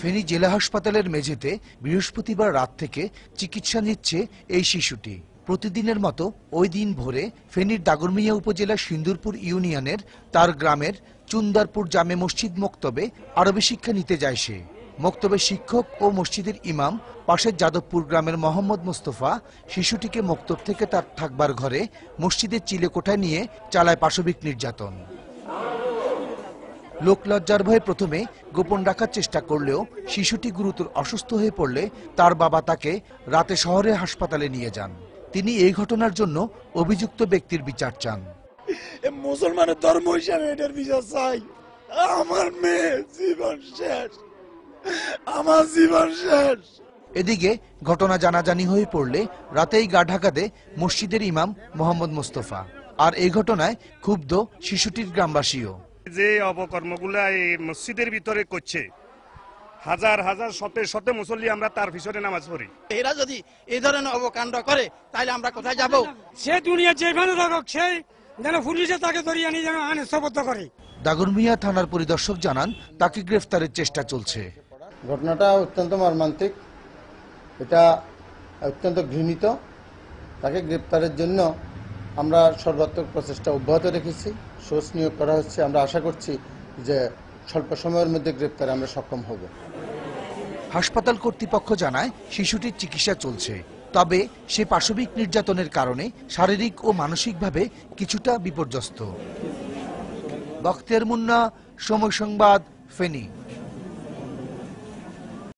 ফেনী জেলা হাসপাতালের মেঝেতে বৃহস্পতিবার রাত থেকে চিকিৎসা নিচ্ছে এই শিশুটি। প্রতিদিনের মতো ওই দিন ভোরে ফেনীর দাগনভূঞা উপজেলার সিন্দুরপুর ইউনিয়নের তার গ্রামের চুন্দারপুর জামে মসজিদ মক্তবে আরবি শিক্ষা নিতে যায় সে। মক্তবের শিক্ষক ও মসজিদের ইমাম পাশের যাদবপুর গ্রামের মোহাম্মদ মোস্তফা শিশুটিকে মক্তব থেকে তার থাকবার ঘরে মসজিদের চিলেকোঠায় নিয়ে চালায় পাশবিক নির্যাতন। লোকলজ্জার ভয়ে প্রথমে গোপন রাখার চেষ্টা করলেও শিশুটি গুরুতর অসুস্থ হয়ে পড়লে তার বাবা তাকে রাতে শহরের হাসপাতালে নিয়ে যান। তিনি এই ঘটনার জন্য অভিযুক্ত ব্যক্তির বিচার চান। মুসলমানের ধর্ম হিসাবে এটার বিচার চাই। আমার মেয়ে জীবন শেষ, আমার জীবন শেষ। এদিকে ঘটনা জানাজানি হয়ে পড়লে রাতেই গা ঢাকা দেয় মসজিদের ইমাম মোহাম্মদ মোস্তফা। আর এই ঘটনায় ক্ষুব্ধ শিশুটির গ্রামবাসীও। যে অপকর্মগুলা এই মসজিদের ভিতরে করছে, হাজার হাজার শতে শতে মুসল্লি আমরা তার পিছনে নামাজ পড়ি। এরা যদি এই ধরনের অবকাণ্ড করে তাহলে আমরা কোথায় যাব? সে দুনিয়া যেখানে থাকুক সে যেন পুলিশে তাকে ধরিয়ে নিয়ে যেন আইনসম্মত করে। দাগনভূঞা থানার পরিদর্শক জানান তাকে গ্রেফতারের চেষ্টা চলছে। ঘটনাটা অত্যন্ত মর্মান্তিক, এটা অত্যন্ত ঘৃণিত। তাকে গ্রেপ্তারের জন্য আমরা সর্বাত্মক প্রচেষ্টা অব্যাহত রেখেছি, সোর্স নিয়োগ করা হচ্ছে। আমরা আশা করছি যে স্বল্প সময়ের মধ্যে গ্রেপ্তারে আমরা সক্ষম হব। হাসপাতাল কর্তৃপক্ষ জানায় শিশুটির চিকিৎসা চলছে, তবে সে পাশবিক নির্যাতনের কারণে শারীরিক ও মানসিকভাবে কিছুটা বিপর্যস্ত। বখতিয়ার মুন্না, সময় সংবাদ, ফেনী।